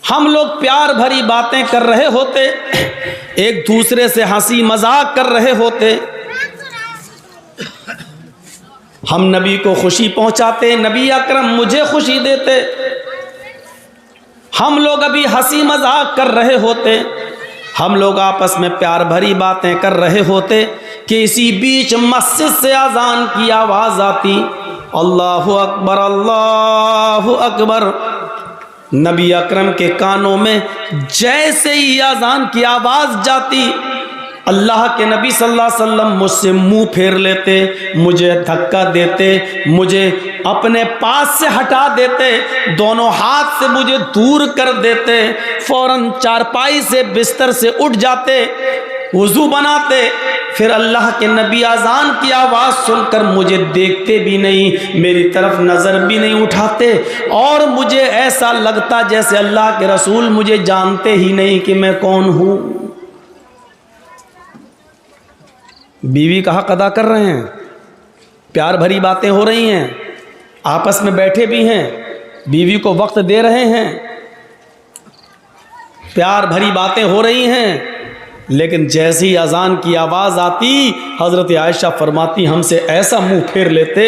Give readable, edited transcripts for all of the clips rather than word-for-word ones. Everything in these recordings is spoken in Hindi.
हम लोग प्यार भरी बातें कर रहे होते, एक दूसरे से हंसी मजाक कर रहे होते, हम नबी को खुशी पहुंचाते, नबी अकरम मुझे खुशी देते। हम लोग अभी हंसी मजाक कर रहे होते, हम लोग आपस में प्यार भरी बातें कर रहे होते कि इसी बीच मस्जिद से अजान की आवाज़ आती, अल्लाहु अकबर अल्लाहु अकबर। नबी अकरम के कानों में जैसे ही अजान की आवाज़ जाती, अल्लाह के नबी सल्लल्लाहु अलैहि वसल्लम मुझसे मुंह फेर लेते, मुझे धक्का देते, मुझे अपने पास से हटा देते, दोनों हाथ से मुझे दूर कर देते, फौरन चारपाई से बिस्तर से उठ जाते, वुज़ू बनाते, फिर अल्लाह के नबी अजान की आवाज़ सुनकर मुझे देखते भी नहीं, मेरी तरफ नज़र भी नहीं उठाते, और मुझे ऐसा लगता जैसे अल्लाह के रसूल मुझे जानते ही नहीं कि मैं कौन हूँ। बीवी का हक अदा कर रहे हैं, प्यार भरी बातें हो रही हैं, आपस में बैठे भी हैं, बीवी को वक्त दे रहे हैं, प्यार भरी बातें हो रही हैं, लेकिन जैसी ही अजान की आवाज़ आती, हज़रत आयशा फरमाती हमसे ऐसा मुंह फेर लेते,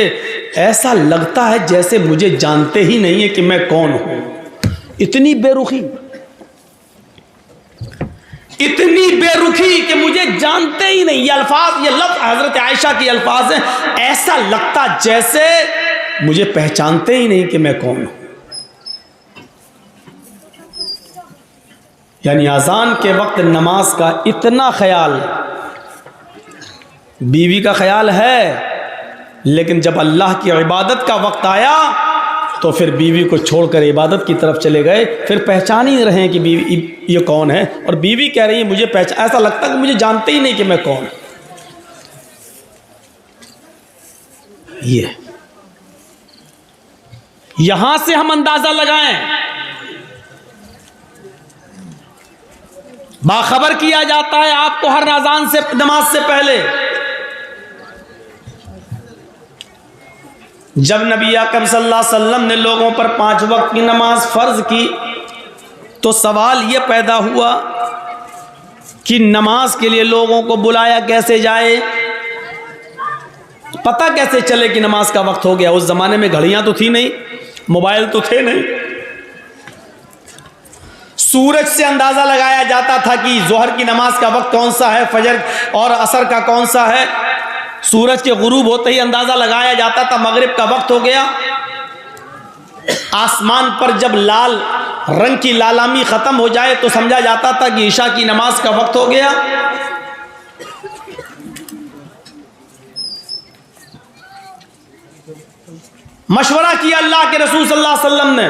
ऐसा लगता है जैसे मुझे जानते ही नहीं है कि मैं कौन हूँ। इतनी बेरुखी, इतनी बेरुखी कि मुझे जानते ही नहीं। ये अल्फाज, ये लफ्ज़ हज़रत आयशा की अल्फाज हैं, ऐसा लगता जैसे मुझे पहचानते ही नहीं कि मैं कौन हूँ। यानी अजान के वक्त नमाज का इतना ख्याल, बीवी का ख्याल है, लेकिन जब अल्लाह की इबादत का वक्त आया तो फिर बीवी को छोड़कर इबादत की तरफ चले गए, फिर पहचान ही नहीं रहे कि बीवी ये कौन है, और बीवी कह रही है मुझे पहचान, ऐसा लगता है कि मुझे जानते ही नहीं कि मैं कौन। ये यहां से हम अंदाजा लगाएं, बाखबर किया जाता है आपको हर अजान से, नमाज से पहले। जब नबी अकरम सल्लल्लाहु अलैहि वसल्लम ने लोगों पर 5 वक्त की नमाज फर्ज की, तो सवाल यह पैदा हुआ कि नमाज के लिए लोगों को बुलाया कैसे जाए, पता कैसे चले कि नमाज का वक्त हो गया। उस जमाने में घड़ियां तो थी नहीं, मोबाइल तो थे नहीं, सूरज से अंदाजा लगाया जाता था कि जोहर की नमाज का वक्त कौन सा है, फजर और असर का कौन सा है। सूरज के गुरूब होते ही अंदाजा लगाया जाता था मगरिब का वक्त हो गया। आसमान पर जब लाल रंग की लालामी खत्म हो जाए तो समझा जाता था कि ईशा की नमाज का वक्त हो गया। मशवरा किया अल्लाह के रसूल सल्लल्लाहु अलैहि वसल्लम ने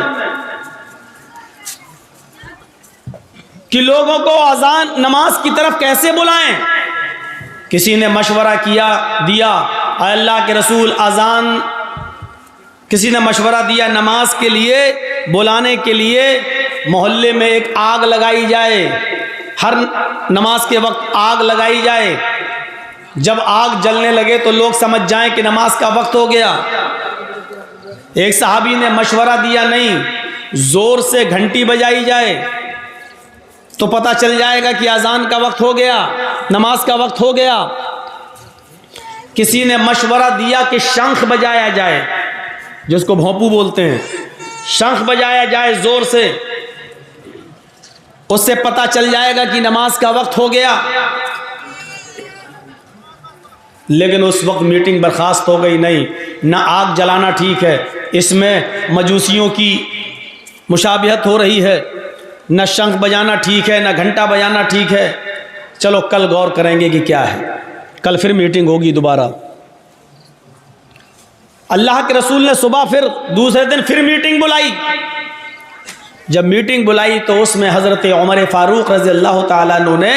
कि लोगों को अजान नमाज की तरफ कैसे बुलाएं। किसी ने मशवरा दिया अल्लाह के रसूल अजान, किसी ने मशवरा दिया नमाज के लिए बुलाने के लिए मोहल्ले में एक आग लगाई जाए, हर नमाज के वक्त आग लगाई जाए, जब आग जलने लगे तो लोग समझ जाएं कि नमाज का वक्त हो गया। एक सहाबी ने मशवरा दिया नहीं, जोर से घंटी बजाई जाए तो पता चल जाएगा कि अजान का वक्त हो गया, नमाज का वक्त हो गया। किसी ने मशवरा दिया कि शंख बजाया जाए, जिसको भोंपू बोलते हैं, शंख बजाया जाए जोर से, उससे पता चल जाएगा कि नमाज का वक्त हो गया। लेकिन उस वक्त मीटिंग बर्खास्त हो गई। नहीं, ना आग जलाना ठीक है, इसमें मजूसियों की मुशाबिहत हो रही है, न शंख बजाना ठीक है, न घंटा बजाना ठीक है। चलो कल गौर करेंगे कि क्या है, कल फिर मीटिंग होगी दोबारा। अल्लाह के रसूल ने सुबह फिर दूसरे दिन फिर मीटिंग बुलाई। जब मीटिंग बुलाई तो उसमें हज़रत उमर फारूक रज़ी अल्लाह ताला अन्हु ने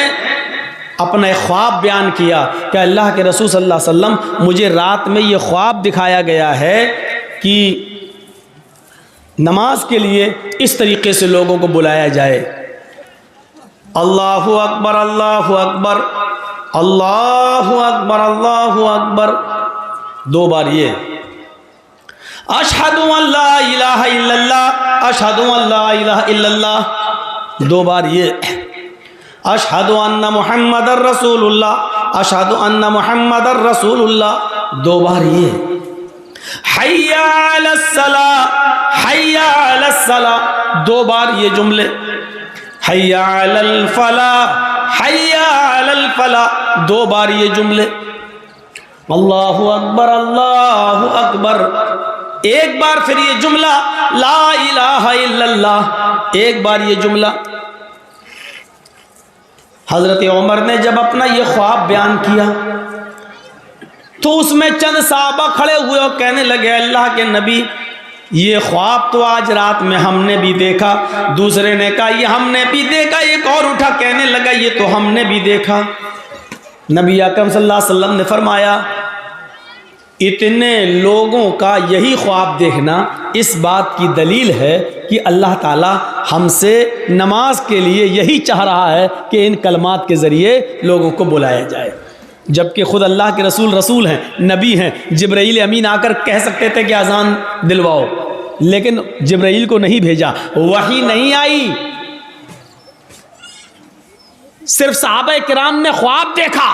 अपना ख्वाब बयान किया कि अल्लाह के रसूल सल्लल्लाहु अलैहि वसल्लम मुझे रात में ये ख्वाब दिखाया गया है कि नमाज के लिए इस तरीके से लोगों को बुलाया जाए, अल्लाहु अकबर अल्लाहु अकबर अल्लाहु अकबर अल्लाहु अकबर, 2 बार ये अशहदु अल्ला इलाहा इल्लल्लाह अशहदु अल्ला इलाहा इल्लल्लाह दो बार ये अशहदु अन्ना मुहम्मदर रसूलुल्लाह, अशहदु अन्ना मुहम्मदर रसूलुल्लाह, दो बार ये हय्या अलस्सलाह, हय्या अलस्सलाह, दो बार ये जुमले हय्या अलल फलाह, हय्या अलल फलाह, दो बार ये जुमले अल्लाहु अकबर, अल्लाहु अकबर, एक बार फिर ये जुमला ला इलाहा इल्लल्लाह, एक बार ये जुमला। हजरत उमर ने जब अपना ये ख्वाब बयान किया तो उसमें चंद साहबा खड़े हुए और कहने लगे अल्लाह के नबी, ये ख्वाब तो आज रात में हमने भी देखा। दूसरे ने कहा ये हमने भी देखा। एक और उठा कहने लगा ये तो हमने भी देखा। नबी अकरम सल्लल्लाहु अलैहि वसल्लम ने फरमाया इतने लोगों का यही ख्वाब देखना इस बात की दलील है कि अल्लाह ताला हमसे नमाज के लिए यही चाह रहा है कि इन कलमात के ज़रिए लोगों को बुलाया जाए। जबकि खुद अल्लाह के रसूल हैं, नबी हैं। जिब्राईल अमीन आकर कह सकते थे कि अजान दिलवाओ, लेकिन जिब्राईल को नहीं भेजा, वही नहीं आई। सिर्फ सहाबा किराम ने ख्वाब देखा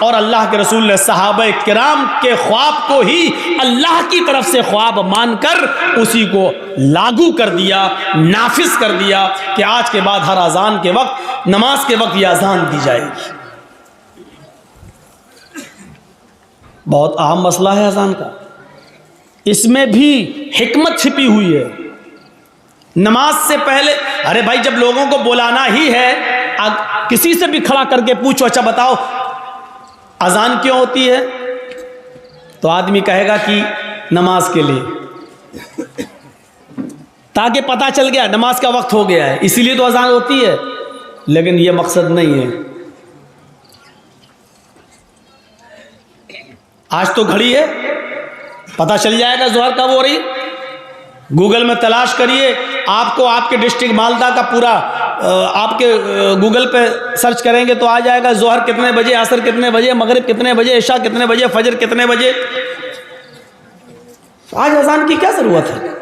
और अल्लाह के रसूल ने सहाबा किराम के ख्वाब को ही अल्लाह की तरफ से ख्वाब मानकर उसी को लागू कर दिया, नाफिज कर दिया कि आज के बाद हर अजान के वक्त, नमाज के वक्त यह अजान दी जाएगी। बहुत अहम मसला है अजान का, इसमें भी हिकमत छिपी हुई है। नमाज से पहले, अरे भाई जब लोगों को बुलाना ही है, किसी से भी खड़ा करके पूछो अच्छा बताओ अजान क्यों होती है, तो आदमी कहेगा कि नमाज के लिए, ताकि पता चल गया नमाज का वक्त हो गया है, इसीलिए तो अजान होती है। लेकिन यह मकसद नहीं है। आज तो घड़ी है, पता चल जाएगा जोहर कब हो रही। गूगल में तलाश करिए, आपको आपके डिस्ट्रिक्ट मालदा का पूरा आपके गूगल पे सर्च करेंगे तो आ जाएगा जोहर कितने बजे, असर कितने बजे, मगरिब कितने बजे, इशा कितने बजे, फजर कितने बजे। आज अजान की क्या जरूरत है?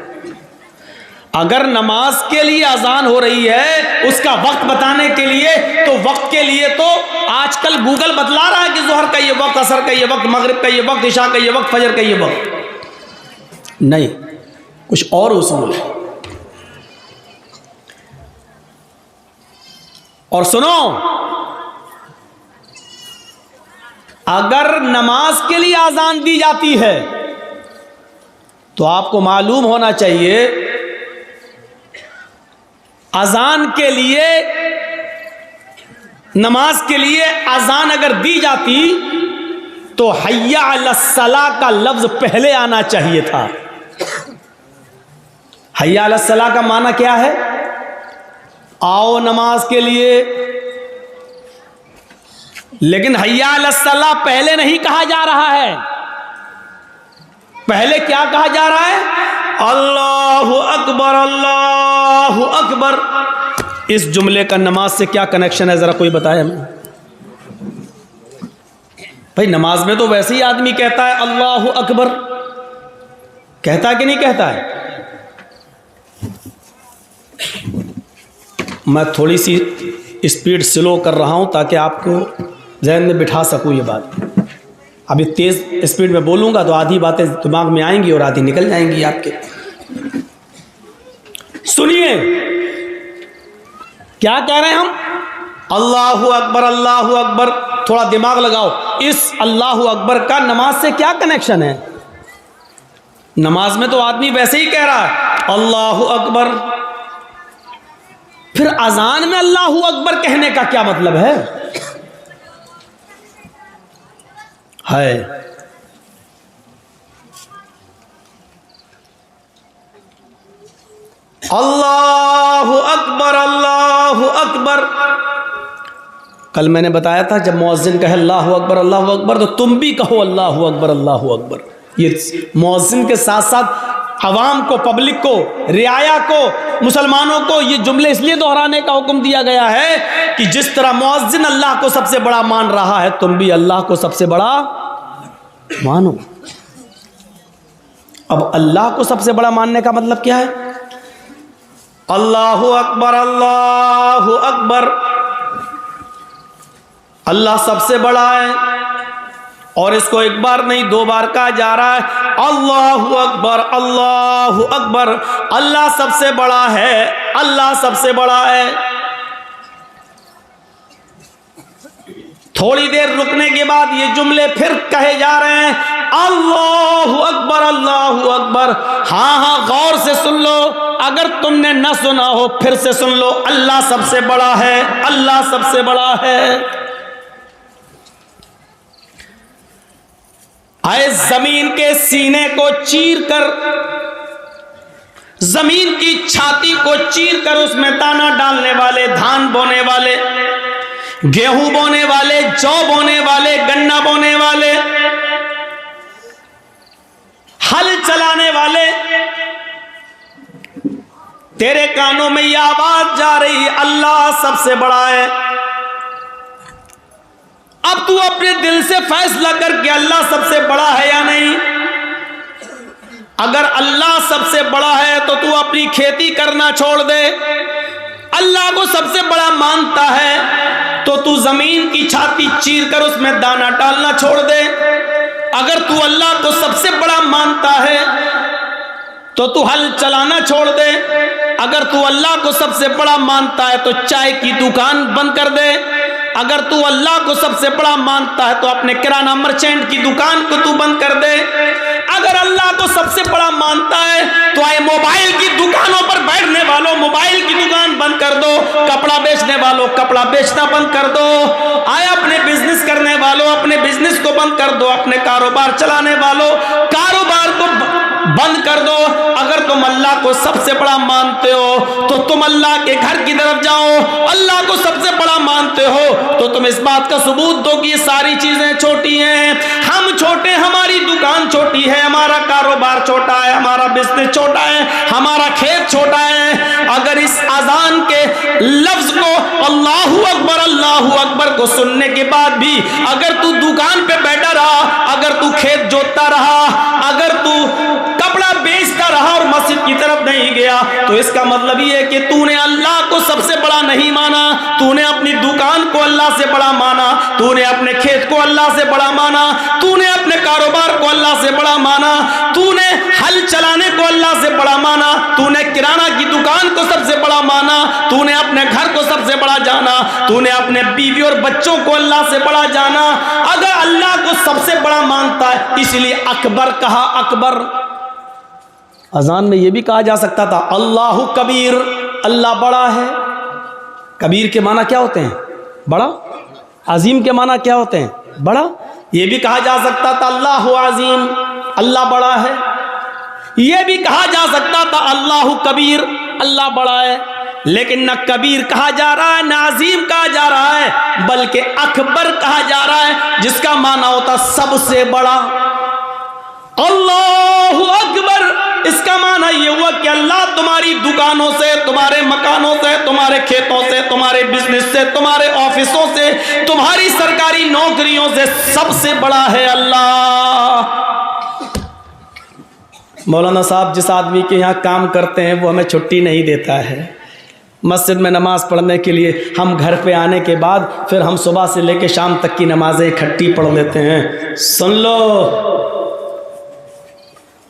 अगर नमाज के लिए अजान हो रही है उसका वक्त बताने के लिए, तो वक्त के लिए तो आजकल गूगल बतला रहा है कि जोहर का ये वक्त, असर का ये वक्त, मगरिब का ये वक्त, इशा का ये वक्त, फजर का ये वक्त। नहीं, कुछ और उसूल है। और सुनो, अगर नमाज के लिए आजान दी जाती है तो आपको मालूम होना चाहिए अजान के लिए, नमाज के लिए अजान अगर दी जाती तो हय्या अलस्सलाह का लफ्ज पहले आना चाहिए था। हय्या अलस्सलाह का माना क्या है? आओ नमाज के लिए। लेकिन हय्या अलस्सलाह पहले नहीं कहा जा रहा है। पहले क्या कहा जा रहा है? अल्लाहु अकबर, अल्लाहु अकबर। इस जुमले का नमाज से क्या कनेक्शन है, जरा कोई बताए हमें। भाई नमाज में तो वैसे ही आदमी कहता है अल्लाहु अकबर, कहता है कि नहीं कहता है? मैं थोड़ी सी स्पीड स्लो कर रहा हूं ताकि आपको जहन में बिठा सकूं ये बात। अभी तेज स्पीड में बोलूंगा तो आधी बातें दिमाग में आएंगी और आधी निकल जाएंगी आपके। सुनिए क्या कह रहे हैं हम? अल्लाहु अकबर, अल्लाहु अकबर। थोड़ा दिमाग लगाओ, इस अल्लाहु अकबर का नमाज से क्या कनेक्शन है? नमाज में तो आदमी वैसे ही कह रहा है अल्लाहु अकबर, फिर अजान में अल्लाहु अकबर कहने का क्या मतलब है? अल्लाहु अकबर, अल्लाहु अकबर। कल मैंने बताया था जब मुअज्जिन कहे अल्लाहु अकबर, अल्लाहु अकबर, तो तुम भी कहो अल्लाहु अकबर, अल्लाहु अकबर। ये मुअज्जिन के साथ साथ अवाम को, पब्लिक को, रियाया को, मुसलमानों को ये जुमले इसलिए दोहराने का हुक्म दिया गया है कि जिस तरह मुअज्जिन अल्लाह को सबसे बड़ा मान रहा है, तुम भी अल्लाह को सबसे बड़ा मानो। अब अल्लाह को सबसे बड़ा मानने का मतलब क्या है? अल्लाहु अकबर, अल्लाहु अकबर। अल्लाह सबसे बड़ा है और इसको एक बार नहीं 2 बार कहा जा रहा है, अल्लाहु अकबर, अल्लाहु अकबर। अल्लाह सबसे बड़ा है, अल्लाह सबसे बड़ा है। थोड़ी देर रुकने के बाद ये जुमले फिर कहे जा रहे हैं, अल्लाहु अकबर, अल्लाहु अकबर। हाँ हाँ, गौर से सुन लो, अगर तुमने न सुना हो फिर से सुन लो। अल्लाह सबसे बड़ा है, अल्लाह सबसे बड़ा है। आए जमीन के सीने को चीर कर, जमीन की छाती को चीर कर उसमें दाना डालने वाले, धान बोने वाले, गेहूं बोने वाले, जौ बोने वाले, गन्ना बोने वाले, हल चलाने वाले, तेरे कानों में यह आवाज जा रही, अल्लाह सबसे बड़ा है। अब तू अपने दिल से फैसला कर कि अल्लाह सबसे बड़ा है या नहीं। अगर अल्लाह सबसे बड़ा है तो तू अपनी खेती करना छोड़ दे। अल्लाह को सबसे बड़ा मानता है तो तू जमीन की छाती चीर कर उसमें दाना डालना छोड़ दे। अगर तू अल्लाह को सबसे बड़ा मानता है तो तू हल चलाना छोड़ दे। अगर तू अल्लाह को सबसे बड़ा मानता है तो चाय की दुकान बंद कर दे। अगर तू अल्लाह को सबसे बड़ा मानता है तो अपने किराना मर्चेंट की दुकान को तू बंद कर दे। अगर अल्लाह को सबसे बड़ा मानता है तो आए मोबाइल की दुकानों पर बैठने वालों मोबाइल की दुकान बंद कर दो, कपड़ा बेचने वालों कपड़ा बेचना बंद कर दो, आए अपने बिजनेस करने वालों अपने बिजनेस को बंद कर दो, अपने कारोबार चलाने वालों कारोबार को बंद कर दो। अगर तुम अल्लाह को सबसे बड़ा मानते हो तो तुम अल्लाह के घर की तरफ जाओ। अल्लाह को सबसे बड़ा मानते हो तो तुम इस बात का सबूत दो कि ये सारी चीजें छोटी हैं। हम छोटे, हमारी दुकान छोटी है, हमारा कारोबार छोटा है, हमारा बिजनेस छोटा है, हमारा खेत छोटा है। अगर इस अजान के लफ्ज को अल्लाहु अकबर को सुनने के बाद भी अगर तू दुकान पे बैठा रहा, अगर तू खेत जोतता रहा, अगर तू कपड़ा बेचता रहा और मस्जिद की तरफ नहीं गया तो इसका मतलब ये है कि तूने अल्लाह को सबसे बड़ा नहीं माना। तूने अपनी दुकान को अल्लाह से बड़ा माना, तूने अपने खेत को अल्लाह से बड़ा माना, तूने अपने कारोबार को अल्लाह से बड़ा माना, तूने हल चलाने को अल्लाह से बड़ा माना, तूने किराना की दुकान को सबसे बड़ा माना, तूने अपने घर को सबसे बड़ा जाना, तूने अपने बीवी और बच्चों को अल्लाह से बड़ा जाना। अगर अल्लाह को सबसे बड़ा मानता है, इसलिए अकबर कहा, अकबर। अजान में यह भी कहा जा सकता था अल्लाहु कबीर, अल्लाह बड़ा है। कबीर के माना क्या होते हैं? बड़ा। अजीम के माना क्या होते हैं? बड़ा। यह भी कहा जा सकता था अल्लाहु अजीम, अल्लाह बड़ा है। यह भी कहा जा सकता था अल्लाहु कबीर, अल्लाह बड़ा है। लेकिन न कबीर कहा जा रहा है, न अजीम कहा जा रहा है, बल्कि अकबर कहा जा रहा है, जिसका माना होता सबसे बड़ा। अल्लाहु अकबर, इसका माना यह हुआ कि अल्लाह तुम्हारी दुकानों से, तुम्हारे मकानों से, तुम्हारे खेतों से, तुम्हारे बिजनेस से, तुम्हारे ऑफिसों से, तुम्हारी सरकारी नौकरियों से सबसे बड़ा है अल्लाह। मौलाना साहब जिस आदमी के यहाँ काम करते हैं वो हमें छुट्टी नहीं देता है। मस्जिद में नमाज़ पढ़ने के लिए हम घर पे आने के बाद फिर हम सुबह से लेकर शाम तक की नमाजें इकट्ठी पढ़ लेते हैं। सुन लो,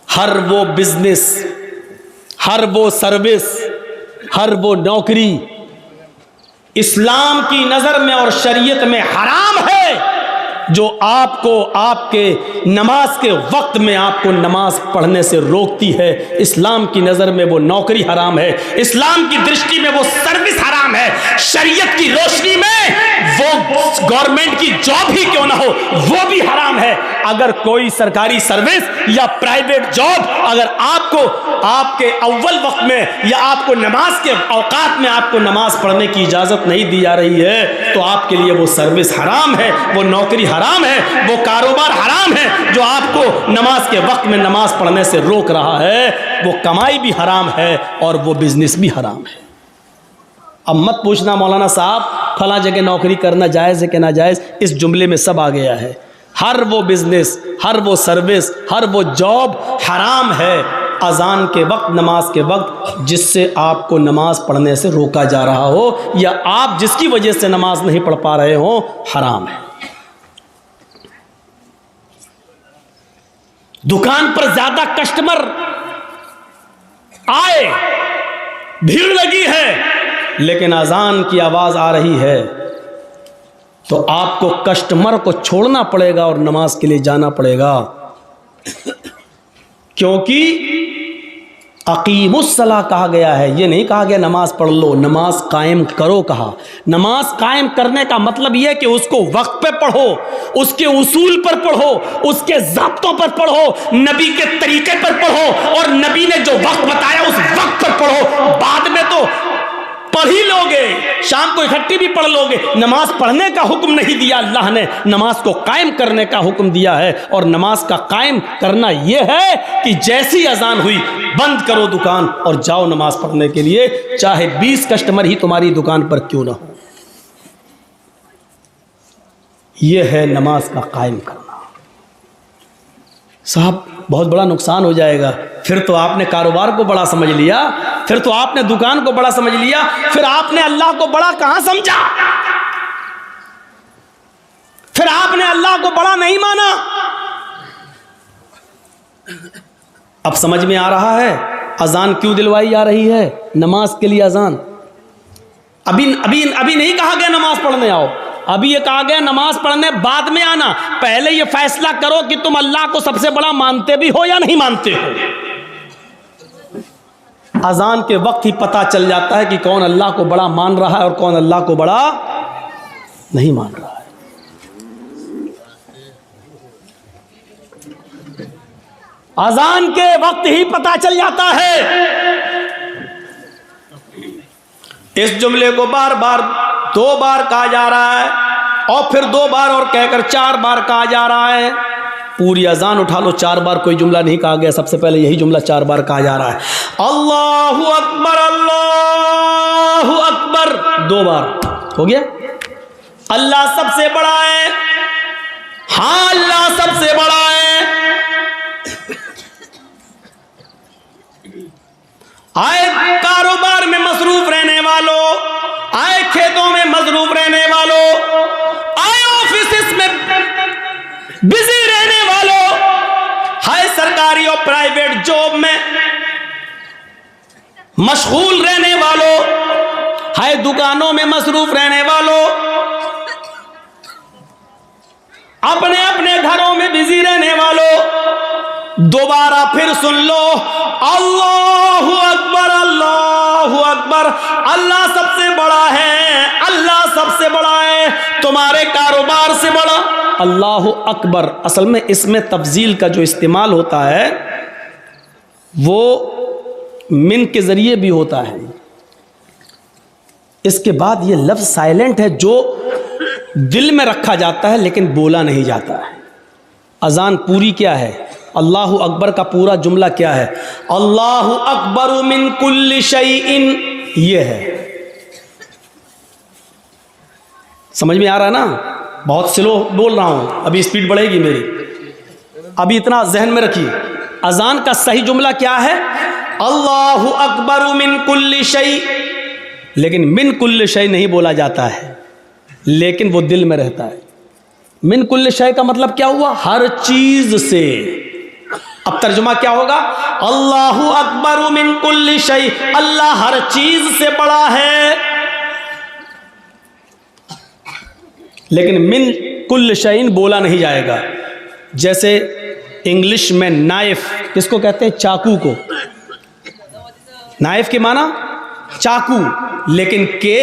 हर वो बिजनेस, हर वो सर्विस, हर वो नौकरी इस्लाम की नज़र में और शरीयत में हराम है जो आपको आपके नमाज के वक्त में आपको नमाज पढ़ने से रोकती है। इस्लाम की नज़र में वो नौकरी हराम है, इस्लाम की दृष्टि में वो सर्विस हराम है, शरीयत की रोशनी में वो गवर्नमेंट की जॉब ही क्यों ना हो वो भी हराम है। अगर कोई सरकारी सर्विस या प्राइवेट जॉब अगर आपको आपके अव्वल वक्त में या आपको नमाज के औकात में आपको नमाज पढ़ने की इजाज़त नहीं दी जा रही है तो आपके लिए वो सर्विस हराम है, वो नौकरी हराम है, वो कारोबार हराम है जो आपको नमाज के वक्त में नमाज पढ़ने से रोक रहा है। वो कमाई भी हराम है और वो बिजनेस भी हराम है। अब मत पूछना मौलाना साहब फला जगह नौकरी करना जायज़ है कि नाजायज़, इस जुमले में सब आ गया है। हर वो बिजनेस, हर वो सर्विस, हर वो जॉब हराम है अजान के वक्त, नमाज के वक्त, जिससे आपको नमाज पढ़ने से रोका जा रहा हो या आप जिसकी वजह से नमाज नहीं पढ़ पा रहे हो, हराम है। दुकान पर ज्यादा कस्टमर आए, भीड़ लगी है, लेकिन अजान की आवाज आ रही है, तो आपको कस्टमर को छोड़ना पड़ेगा और नमाज के लिए जाना पड़ेगा। क्योंकि अकीमुस्सलाह कहा गया है, ये नहीं कहा गया नमाज पढ़ लो, नमाज कायम करो कहा। नमाज कायम करने का मतलब यह कि उसको वक्त पे पढ़ो, उसके उसूल पर पढ़ो, उसके ज़ाब्तों पर पढ़ो, नबी के तरीके पर पढ़ो, और नबी ने जो वक्त बताया उस वक्त पर पढ़ो। बाद में तो पढ़ ही लोगे, शाम को इकट्ठी भी पढ़ लोगे। नमाज पढ़ने का हुक्म नहीं दिया अल्लाह ने, नमाज को कायम करने का हुक्म दिया है। और नमाज का कायम करना यह है कि जैसी अजान हुई बंद करो दुकान और जाओ नमाज पढ़ने के लिए, चाहे 20 कस्टमर ही तुम्हारी दुकान पर क्यों ना हो। यह है नमाज का कायम करना। साहब बहुत बड़ा नुकसान हो जाएगा। फिर तो आपने कारोबार को बड़ा समझ लिया, फिर तो आपने दुकान को बड़ा समझ लिया, फिर आपने अल्लाह को बड़ा कहां समझा, फिर आपने अल्लाह को बड़ा नहीं माना। अब समझ में आ रहा है अजान क्यों दिलवाई जा रही है, नमाज के लिए अजान। अभी अभी अभी नहीं कहा गया नमाज पढ़ने आओ, अभी ये कहा गया नमाज पढ़ने बाद में आना। पहले ये फैसला करो कि तुम अल्लाह को सबसे बड़ा मानते भी हो या नहीं मानते हो। अजान के वक्त ही पता चल जाता है कि कौन अल्लाह को बड़ा मान रहा है और कौन अल्लाह को बड़ा नहीं मान रहा है। अजान के वक्त ही पता चल जाता है। इस जुमले को बार बार 2 बार कहा जा रहा है और फिर 2 बार और कहकर 4 बार कहा जा रहा है। पूरी अजान उठा लो, 4 बार कोई जुमला नहीं कहा गया, सबसे पहले यही जुमला 4 बार कहा जा रहा है। अल्लाहु अकबर, अल्लाहु अकबर 2 बार हो गया। अल्लाह सबसे बड़ा है, हाँ अल्लाह सबसे बड़ा है। आए कारोबार में मसरूफ रहने वालों, आए खेतों में मसरूफ रहने वालों, आए ऑफिस में बिजी रहने वालों, हाय सरकारी और प्राइवेट जॉब में मशगूल रहने वालों, हाय दुकानों में मसरूफ रहने वालों, अपने अपने घरों में बिजी रहने वालों, दोबारा फिर सुन लो, अल्लाहु अकबर, अल्लाहु अकबर। अल्लाह सबसे बड़ा है, अल्लाह सबसे बड़ा है, तुम्हारे कारोबार से बड़ा। अल्लाहु अकबर असल में इसमें तफजील का जो इस्तेमाल होता है वो मिन के जरिए भी होता है। इसके बाद ये लफ्ज साइलेंट है जो दिल में रखा जाता है लेकिन बोला नहीं जाता है। अजान पूरी क्या है, अल्लाहु अकबर का पूरा जुमला क्या है, अल्लाहु अकबर मिन कुल्ली शैइन, ये है। समझ में आ रहा है ना? बहुत स्लो बोल रहा हूं, अभी स्पीड बढ़ेगी मेरी, अभी इतना जहन में रखिए। अजान का सही जुमला क्या है, अल्लाहु अकबर मिन कुल्ली शै, लेकिन मिन कुल्ली शै नहीं बोला जाता है, लेकिन वो दिल में रहता है। मिन कुल्ली शै का मतलब क्या हुआ, हर चीज से। अब तर्जुमा क्या होगा, अल्लाहु अकबर मिन कुल्ली शै, अल्लाह हर चीज से बड़ा है। लेकिन मिन कुल्ली शैइन बोला नहीं जाएगा। जैसे इंग्लिश में नाइफ किसको कहते हैं, चाकू को। नाइफ के माना चाकू, लेकिन के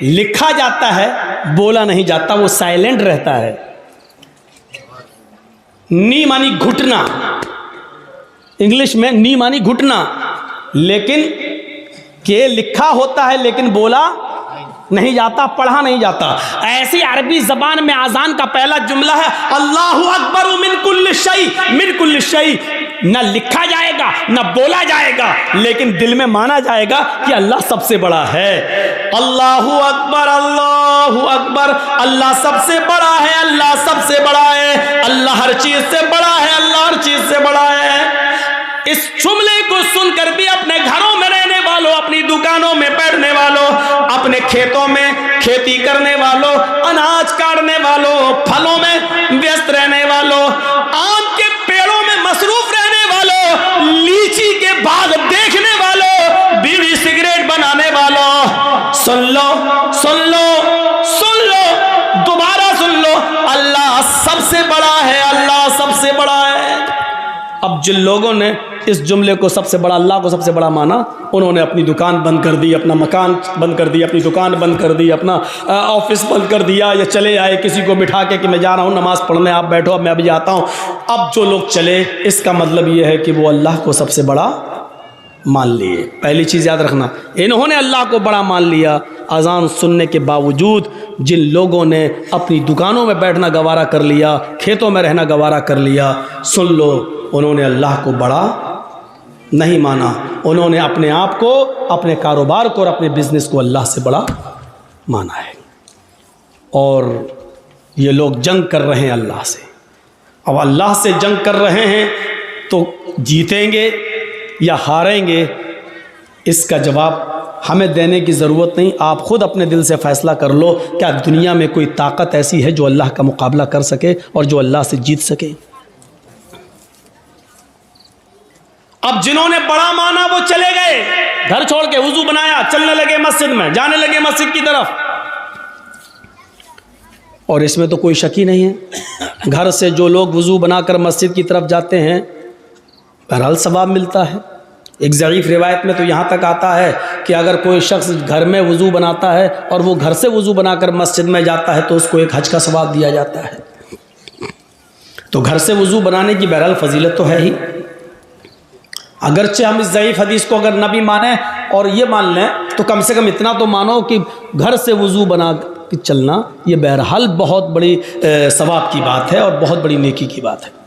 लिखा जाता है, बोला नहीं जाता, वो साइलेंट रहता है। नी मानी घुटना, इंग्लिश में नी मानी घुटना, लेकिन के लिखा होता है लेकिन बोला नहीं जाता, पढ़ा नहीं जाता। ऐसी अरबी जबान में आजान का पहला जुमला है अल्लाहु अकबर मिन कुल्ली शै, मिन कुल्ली शै। न लिखा जाएगा न बोला जाएगा, लेकिन दिल में माना जाएगा कि अल्लाह सबसे बड़ा है। अल्लाहु अकबर, अल्लाहु अकबर, अल्लाह सबसे बड़ा है, अल्लाह सबसे बड़ा है, अल्लाह हर चीज से बड़ा है, अल्लाह हर चीज से बड़ा है। इस जुमले को सुनकर भी अपने घरों में रहने वालों, अपनी दुकानों में बैठने वालों, अपने खेतों में खेती करने वालों, अनाज काटने वालों, फलों में व्यस्त रहने वालों, आम के पेड़ों में मसरूफ रहने वालों, लीची के बाग देखने वालों, बीड़ी सिगरेट बनाने वालों, सुन लो सुन लो सुन लो, दोबारा सुन लो, अल्लाह सबसे बड़ा है, अल्लाह सबसे बड़ा है। अब जिन लोगों ने इस जुमले को सबसे बड़ा, अल्लाह को सबसे बड़ा माना, उन्होंने अपनी दुकान बंद कर दी, अपना मकान बंद कर दिया, अपनी दुकान बंद कर दी, अपना ऑफिस बंद कर दिया, या चले आए किसी को बिठा के कि मैं जा रहा हूँ नमाज पढ़ने, आप बैठो, अब मैं अभी आता हूँ। अब जो लोग चले, इसका मतलब ये है कि वो अल्लाह को सबसे बड़ा मान लिए। पहली चीज़ याद रखना, इन्होंने अल्लाह को बड़ा मान लिया। अजान सुनने के बावजूद जिन लोगों ने अपनी दुकानों में बैठना गवारा कर लिया, खेतों में रहना गवारा कर लिया, सुन लो, उन्होंने अल्लाह को बड़ा नहीं माना। उन्होंने अपने आप को, अपने कारोबार को और अपने बिजनेस को अल्लाह से बड़ा माना है। और ये लोग जंग कर रहे हैं अल्लाह से। अब अल्लाह से जंग कर रहे हैं तो जीतेंगे या हारेंगे, इसका जवाब हमें देने की ज़रूरत नहीं। आप खुद अपने दिल से फ़ैसला कर लो, क्या दुनिया में कोई ताकत ऐसी है जो अल्लाह का मुकाबला कर सके और जो अल्लाह से जीत सके। अब जिन्होंने बड़ा माना वो चले गए, घर छोड़ के वुजू बनाया, चलने लगे मस्जिद में, जाने लगे मस्जिद की तरफ। और इसमें तो कोई शक ही नहीं है, घर से जो लोग वुजू बनाकर मस्जिद की तरफ जाते हैं, बहरहाल सवाब मिलता है। एक ज़ईफ़ रिवायत में तो यहाँ तक आता है कि अगर कोई शख्स घर में वुजू बनाता है और वो घर से वुजू बनाकर मस्जिद में जाता है तो उसको एक हज का सवाब दिया जाता है। तो घर से वुजू बनाने की बहरहाल फजीलत तो है ही। अगरचे हम इस ज़ईफ़ हदीस को अगर न भी माने और ये मान लें, तो कम से कम इतना तो मानो कि घर से वुजू बना के चलना ये बहरहाल बहुत बड़ी सवाब की बात है और बहुत बड़ी नेकी की बात है।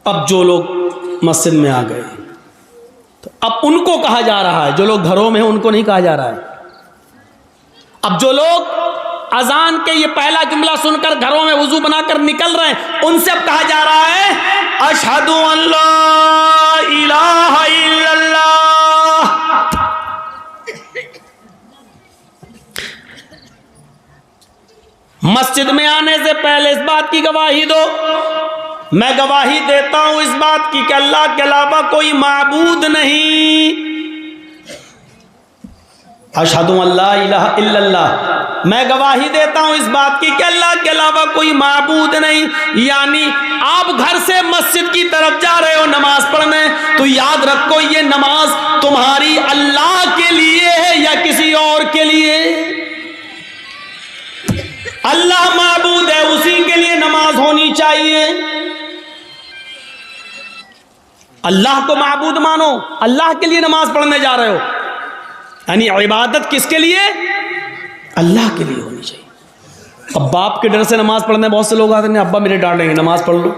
अब जो लोग मस्जिद में आ गए, तो अब उनको कहा जा रहा है, जो लोग घरों में हैं उनको नहीं कहा जा रहा है। अब जो लोग अजान के ये पहला जुमला सुनकर घरों में वुजू बनाकर निकल रहे हैं, उनसे अब कहा जा रहा है अशहदु अल्ला इलाहा इल्लल्लाह। मस्जिद में आने से पहले इस बात की गवाही दो, मैं गवाही देता हूं इस बात की कि अल्लाह के अलावा कोई माबूद नहीं। अशहदु अल्ला इलाहा इल्लल्लाह, मैं गवाही देता हूं इस बात की कि अल्लाह के अलावा कोई माबूद नहीं। यानी आप घर से मस्जिद की तरफ जा रहे हो नमाज पढ़ने, तो याद रखो ये नमाज तुम्हारी अल्लाह के लिए है या किसी और के लिए। अल्लाह माबूद है, उसी के लिए नमाज होनी चाहिए। अल्लाह को माबूद मानो, अल्लाह के लिए नमाज पढ़ने जा रहे हो, यानी इबादत किसके लिए? अल्लाह के लिए होनी चाहिए। अब बाप के डर से नमाज पढ़ने बहुत से लोग आते हैं, अब्बा मेरे डांटेंगे नमाज पढ़ लो।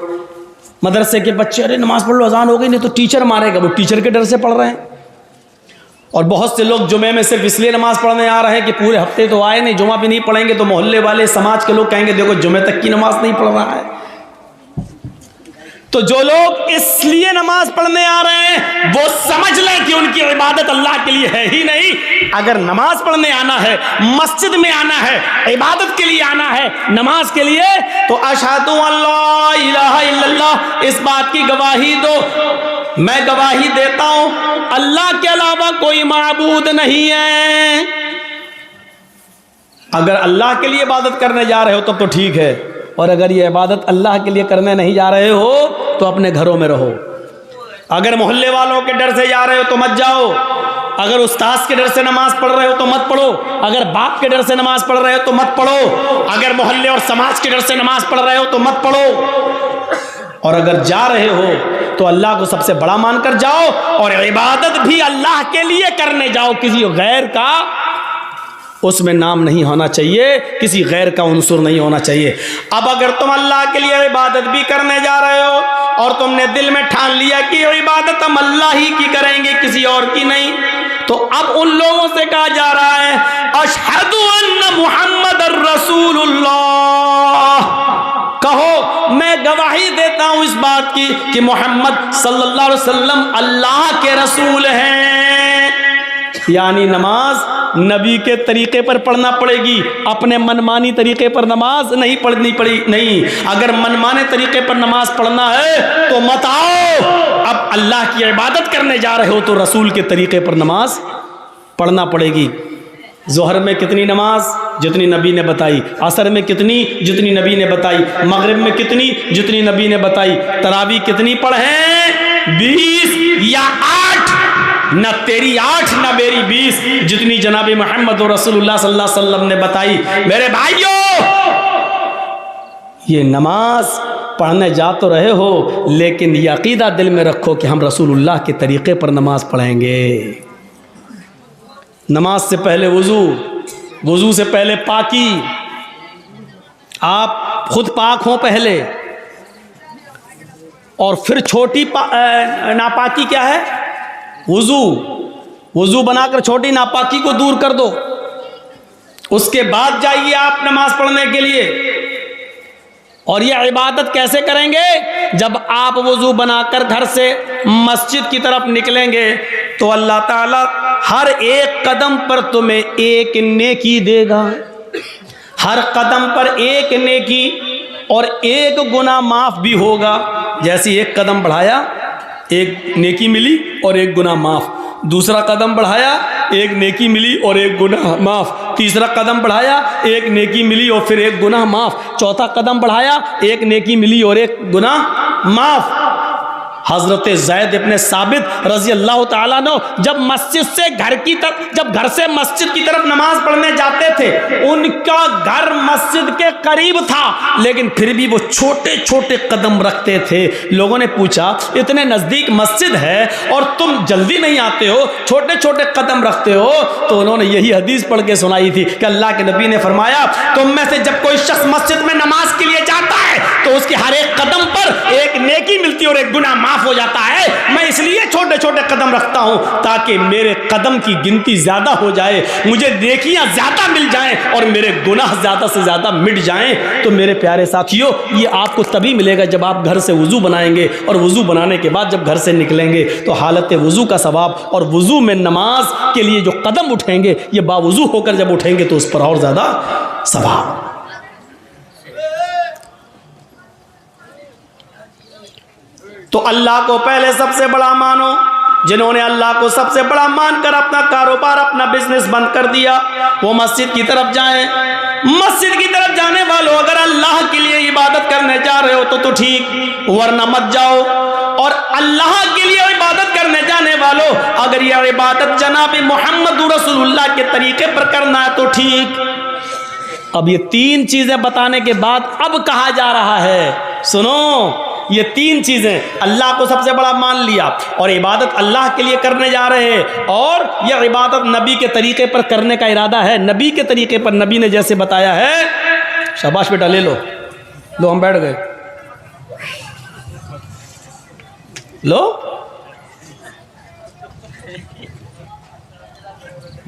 मदरसे के बच्चे, अरे नमाज पढ़ लो, अजान हो गई, नहीं तो टीचर मारेगा, वो टीचर के डर से पढ़ रहे हैं। और बहुत से लोग जुमे में सिर्फ इसलिए नमाज पढ़ने आ रहे हैं कि पूरे हफ्ते तो आए नहीं, जुमा भी नहीं पढ़ेंगे तो मोहल्ले वाले समाज के लोग कहेंगे देखो जुमे तक की नमाज नहीं पढ़ रहा है। तो जो लोग इसलिए नमाज पढ़ने आ रहे हैं वो समझ लें कि उनकी इबादत अल्लाह के लिए है ही नहीं। अगर नमाज पढ़ने आना है, मस्जिद में आना है, इबादत के लिए आना है, नमाज के लिए, तो अशहदु अल्ला इलाहा इल्लल्लाह इस बात की गवाही दो, मैं गवाही देता हूं अल्लाह के अलावा कोई माबूद नहीं है। अगर अल्लाह के लिए इबादत करने जा रहे हो तब तो ठीक है, और अगर ये इबादत अल्लाह के लिए करने नहीं जा रहे हो तो अपने घरों में रहो। अगर मोहल्ले वालों के डर से जा रहे हो तो मत जाओ, अगर उस्ताद के डर से नमाज पढ़ रहे हो तो मत पढ़ो, अगर बाप के डर से नमाज पढ़ रहे हो तो मत पढ़ो, अगर मोहल्ले और समाज के डर से नमाज पढ़ रहे हो तो मत पढ़ो। और अगर जा रहे हो तो अल्लाह को सबसे बड़ा मानकर जाओ, और इबादत भी अल्लाह के लिए करने जाओ, किसी गैर का उसमें नाम नहीं होना चाहिए, किसी गैर का उनसुर नहीं होना चाहिए। अब अगर तुम अल्लाह के लिए इबादत भी करने जा रहे हो और तुमने दिल में ठान लिया कि इबादत हम अल्लाह ही की करेंगे, किसी और की नहीं, तो अब उन लोगों से कहा जा रहा है अशहदु अन्ना मुहम्मदर रसूलुल्लाह, कहो मैं गवाही देता हूं इस बात की कि मोहम्मद सल्लल्लाहु अलैहि वसल्लम अल्लाह के रसूल हैं। यानी नमाज नबी के तरीके पर पढ़ना पड़ेगी, अपने मनमानी तरीके पर नमाज नहीं पढ़नी पड़ी। नहीं, अगर मनमाने तरीके पर नमाज पढ़ना है तो मत आओ। अब अल्लाह की इबादत करने जा रहे हो तो रसूल के तरीके पर नमाज पढ़ना पड़ेगी। जोहर में कितनी नमाज? जितनी नबी ने बताई। असर में कितनी? जितनी नबी ने बताई। मगरिब में कितनी? जितनी नबी ने बताई। तरावी कितनी पढ़ें? 20 या 8? न तेरी 8 न मेरी 20, जितनी जनाब मोहम्मद रसूलुल्लाह सल्लल्लाहु अलैहि वसल्लम ने बताई। मेरे भाइयों, ये नमाज पढ़ने जा तो रहे हो, लेकिन ये अकीदा दिल में रखो कि हम रसूलुल्लाह के तरीके पर नमाज पढ़ेंगे। नमाज से पहले वुजू, वुजू से पहले पाकी, आप खुद पाक हो पहले, और फिर छोटी नापाकी क्या है? वुजू। वुजू बनाकर छोटी नापाकी को दूर कर दो, उसके बाद जाइए आप नमाज पढ़ने के लिए। और ये इबादत कैसे करेंगे? जब आप वुजू बनाकर घर से मस्जिद की तरफ निकलेंगे तो अल्लाह ताला हर एक कदम पर तुम्हें एक नेकी देगा। हर कदम पर एक नेकी और एक गुनाह माफ भी होगा। जैसे एक कदम बढ़ाया एक नेकी मिली और एक गुनाह माफ, दूसरा कदम बढ़ाया एक नेकी मिली और एक गुनाह माफ, तीसरा कदम बढ़ाया एक नेकी मिली और फिर एक गुनाह माफ, चौथा कदम बढ़ाया एक नेकी मिली और एक गुनाह माफ। हजरत ज़ैद इब्ने साबित रजी अल्लाह ताला अन्हु जब मस्जिद से जब घर से मस्जिद की तरफ नमाज पढ़ने जाते थे, उनका घर मस्जिद के करीब था, लेकिन फिर भी वो छोटे छोटे कदम रखते थे। लोगों ने पूछा, इतने नज़दीक मस्जिद है और तुम जल्दी नहीं आते हो, छोटे छोटे कदम रखते हो? तो उन्होंने यही हदीस पढ़ के सुनाई थी कि अल्लाह के नबी ने फरमाया, तुम में से जब कोई शख्स मस्जिद में नमाज के लिए जाता है तो उसके हर एक कदम पर एक नेकी मिलती है और एक गुनाह माफ हो जाता है। मैं इसलिए छोटे छोटे कदम रखता हूं ताकि मेरे कदम की गिनती ज्यादा हो जाए, मुझे नेकियां ज्यादा मिल जाएं और मेरे गुनाह ज्यादा से ज्यादा मिट जाएं। तो मेरे प्यारे साथियों, ये आपको तभी मिलेगा जब आप घर से वुजू बनाएंगे, और वुजू बनाने के बाद जब घर से निकलेंगे तो हालत वुजू का सवाब और वुजू में नमाज के लिए जो कदम उठेंगे ये बावुजू होकर जब उठेंगे तो उस पर और ज्यादा सवाब। तो अल्लाह को पहले सबसे बड़ा मानो। जिन्होंने अल्लाह को सबसे बड़ा मानकर अपना कारोबार, अपना बिजनेस बंद कर दिया, वो मस्जिद की तरफ जाएं। मस्जिद की तरफ जाने वालों, अगर अल्लाह के लिए इबादत करने जा रहे हो तो ठीक, वरना मत जाओ। और अल्लाह के लिए इबादत करने जाने वालों, अगर यह इबादत जनाब मोहम्मद रसूलुल्लाह के तरीके पर करना है तो ठीक। अब ये 3 चीजें बताने के बाद अब कहा जा रहा है, सुनो, ये 3 चीजें, अल्लाह को सबसे बड़ा मान लिया और इबादत अल्लाह के लिए करने जा रहे हैं, और यह इबादत नबी के तरीके पर करने का इरादा है। नबी के तरीके पर, नबी ने जैसे बताया है। शाबाश बेटा, ले लो, हम बैठ गए, लो।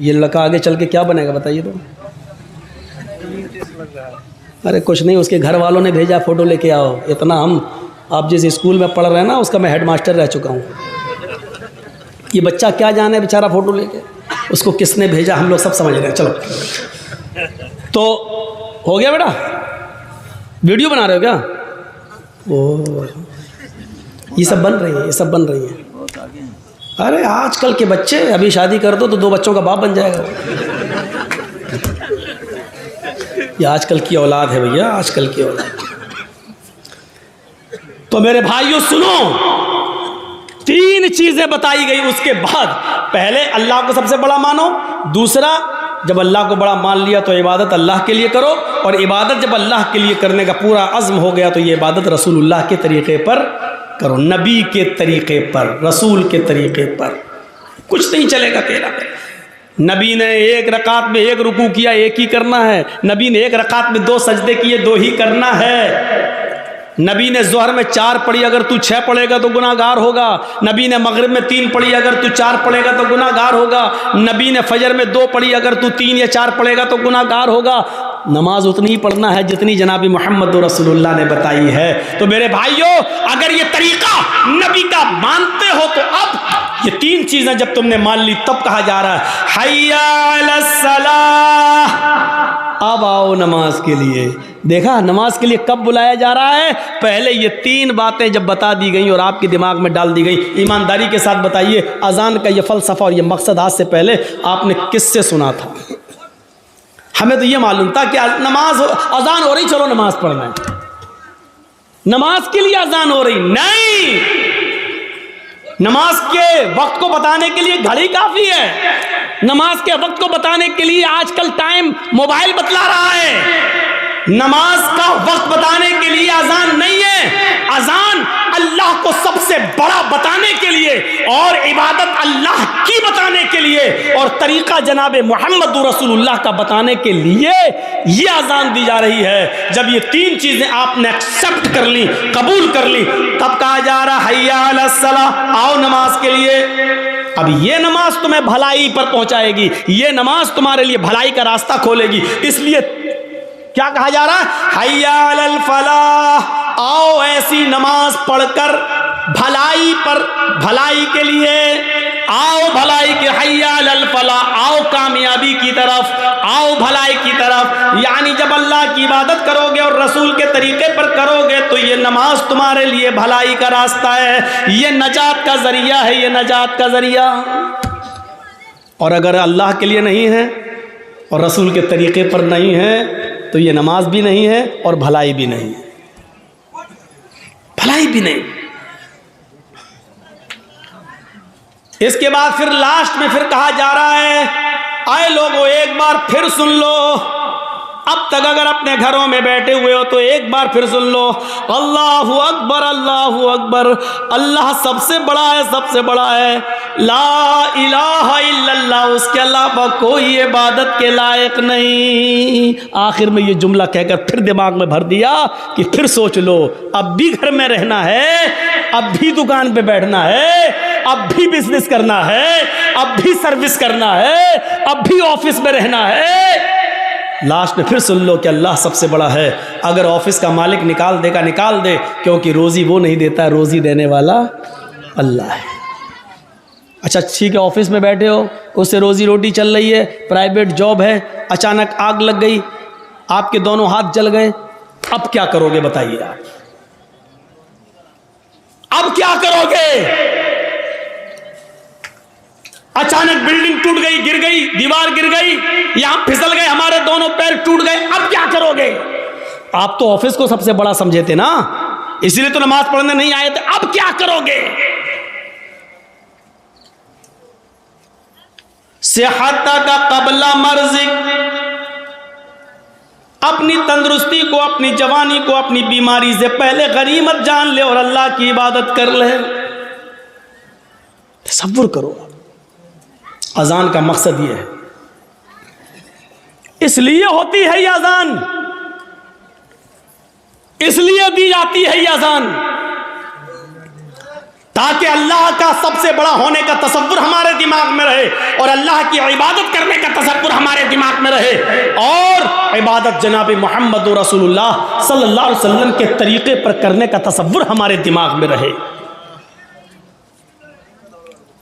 ये लड़का आगे चल के क्या बनेगा बताइए तो? अरे कुछ नहीं, उसके घर वालों ने भेजा, फोटो लेके आओ। इतना आप जिस स्कूल में पढ़ रहे हैं ना, उसका मैं हेडमास्टर रह चुका हूँ। ये बच्चा क्या जाने बेचारा फोटो लेके, उसको किसने भेजा हम लोग सब समझ रहे हैं। चलो, तो हो गया बेटा, वीडियो बना रहे हो क्या? ओ, ये सब बन रही है, ये सब बन रही है। अरे आजकल के बच्चे, अभी शादी कर दो तो 2 बच्चों का बाप बन जाएगा। ये आजकल की औलाद है भैया, आजकल की औलाद। तो मेरे भाइयों सुनो, 3 चीजें बताई गई। उसके बाद पहले अल्लाह को सबसे बड़ा मानो, दूसरा जब अल्लाह को बड़ा मान लिया तो इबादत अल्लाह के लिए करो, और इबादत जब अल्लाह के लिए करने का पूरा अज़्म हो गया तो ये इबादत रसूलुल्लाह के तरीके पर करो, नबी के तरीके पर, रसूल के तरीके पर। कुछ नहीं चलेगा तेरा। नबी ने 1 रकात में 1 रुकू किया, 1 ही करना है। नबी ने 1 रकात में 2 सजदे किए, 2 ही करना है। नबी ने ज़ोहर में 4 पढ़ी, अगर तू 6 पढ़ेगा तो गुनाहगार होगा। नबी ने मगरिब में 3 पढ़ी, अगर तू 4 पढ़ेगा तो गुनाहगार होगा। नबी ने फजर में 2 पढ़ी, अगर तू 3 या 4 पढ़ेगा तो गुनाहगार होगा। नमाज उतनी ही पढ़ना है जितनी जनाबी मोहम्मद रसूलुल्लाह ने बताई है। तो मेरे भाइयों, अगर ये तरीका नबी का मानते हो तो अब ये 3 चीजें जब तुमने मान ली तब कहा जा रहा है हय्या अलस सलाह, अब आओ नमाज के लिए। देखा, नमाज के लिए कब बुलाया जा रहा है? पहले ये 3 बातें जब बता दी गई और आपके दिमाग में डाल दी गई। ईमानदारी के साथ बताइए, अजान का ये फलसफा और ये मकसद आज से पहले आपने किससे सुना था? हमें तो ये मालूम था कि नमाज अजान हो रही, चलो नमाज पढ़ना है, नमाज के लिए अजान हो रही। नहीं, नमाज के वक्त को बताने के लिए घड़ी काफी है। नमाज के वक्त को बताने के लिए आजकल टाइम मोबाइल बतला रहा है। नमाज का वक्त बताने के लिए अजान नहीं है, अजान अल्लाह को सबसे बड़ा बताने के लिए और इबादत अल्लाह की बताने के लिए और तरीका जनाबे मोहम्मद रसूलुल्लाह का बताने के लिए ये अजान दी जा रही है। जब ये 3 चीजें आपने एक्सेप्ट कर ली, कबूल कर ली, तब कहा जा रहा हय्या अलस सलाह, आओ नमाज के लिए। अब ये नमाज तुम्हें भलाई पर पहुंचाएगी, ये नमाज तुम्हारे लिए भलाई का रास्ता खोलेगी। इसलिए क्या कहा जा रहा है? हय्या अलल फलाह, आओ ऐसी नमाज पढ़कर भलाई पर, भलाई के लिए आओ, भलाई के हय्या अलल फलाह, आओ कामयाबी की तरफ, आओ भलाई की तरफ। यानी जब अल्लाह की इबादत करोगे और रसूल के तरीके पर करोगे तो ये नमाज तुम्हारे लिए भलाई का रास्ता है, ये नजात का जरिया है, ये नजात का जरिया। और अगर अल्लाह के लिए नहीं है और रसूल के तरीके पर नहीं है तो ये नमाज भी नहीं है और भलाई भी नहीं है, भलाई भी नहीं। इसके बाद फिर लास्ट में फिर कहा जा रहा है, आए लोगों एक बार फिर सुन लो, अब तक अगर अपने घरों में बैठे हुए हो तो एक बार फिर सुन लो, अल्लाहु अकबर, अल्लाहु अकबर, अल्लाह सबसे बड़ा है, सबसे बड़ा है, ला इलाहा इल्लल्लाह, उसके अलावा कोई इबादत के लायक नहीं। आखिर में ये जुमला कहकर फिर दिमाग में भर दिया कि फिर सोच लो, अब भी घर में रहना है, अब भी दुकान पे बैठना है, अब भी बिजनेस करना है, अब भी सर्विस करना है, अब भी ऑफिस में रहना है। लास्ट में फिर सुन लो कि अल्लाह सबसे बड़ा है। अगर ऑफिस का मालिक निकाल देगा, निकाल दे, क्योंकि रोजी वो नहीं देता, रोजी देने वाला अल्लाह है। अच्छा ठीक है, ऑफिस में बैठे हो, उससे रोजी रोटी चल रही है, प्राइवेट जॉब है, अचानक आग लग गई, आपके दोनों हाथ जल गए, अब क्या करोगे बताइए आप? अब क्या करोगे? अचानक बिल्डिंग टूट गई, गिर गई, दीवार गिर गई, यहां फिसल गए, हमारे दोनों पैर टूट गए, अब क्या करोगे? आप तो ऑफिस को सबसे बड़ा समझे थे ना, इसलिए तो नमाज पढ़ने नहीं आए थे, अब क्या करोगे? सेहत का कबला मर्जिक, अपनी तंदुरुस्ती को, अपनी जवानी को, अपनी बीमारी से पहले गनीमत जान ले और अल्लाह की इबादत कर ले। तसव्वुर करो, अजान का मकसद ये है, इसलिए होती है ये अजान, इसलिए दी जाती है ये अजान, ताकि अल्लाह का सबसे बड़ा होने का तसव्वुर हमारे दिमाग में रहे और अल्लाह की इबादत करने का तसव्वुर हमारे दिमाग में रहे और इबादत जनाब मोहम्मद रसूलुल्लाह सल्लल्लाहु अलैहि वसल्लम के तरीके पर करने का तसव्वुर हमारे दिमाग में रहे।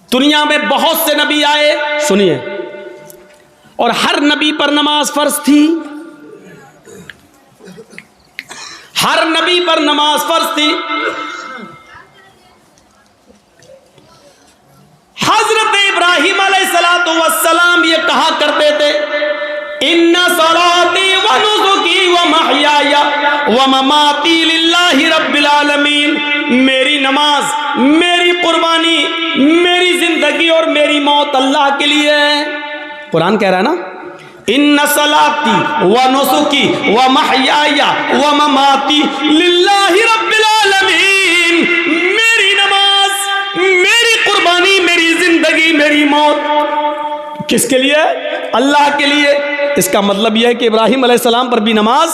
दुनिया में बहुत से नबी आए, सुनिए, और हर नबी पर नमाज फर्ज थी, हर नबी पर नमाज फर्ज थी। हजरत इब्राहिम अलैहिस्सलातु वस्सलाम ये कहा करते थे, इन्ना सलाती व नुसुकी व महयाया व ममाती लिल्लाहि रब्बिल आलमीन, मेरी नमाज, मेरी कुर्बानी, मेरी जिंदगी और मेरी मौत अल्लाह के लिए है। कुरान कह रहा है ना, इन्ना सलाती व नुसुकी व महयाया व ममाती लिल्लाहि रब्बिल आलमीन, मेरी नमाज, मेरी कुर्बानी, मेरी जिंदगी, मेरी मौत किसके लिए? अल्लाह के लिए। इसका मतलब यह है कि इब्राहिम अलैहिस्सलाम पर भी नमाज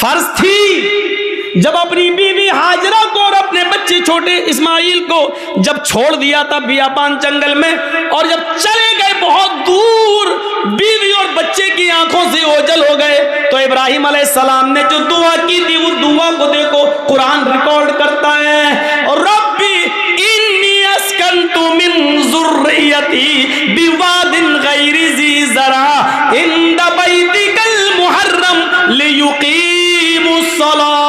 फर्ज थी। जब अपनी बीवी हाजरा को और अपने बच्चे छोटे इस्माइल को जब छोड़ दिया था बियाबान जंगल में, और जब चले गए बहुत दूर, बीवी और बच्चे की आंखों से ओझल हो गए। तो इब्राहिम अलैहिस्सलाम ने जो दुआ की थी, वो दुआ को देखो कुरान रिकॉर्ड करता है, और रब्बी इन्नी अस्कन्तु मिन ज़ुर्रियती बिवादिन गैरि ज़ी ज़रा इंद बैतिकल मुहर्रम लियुकीमुस सलाह।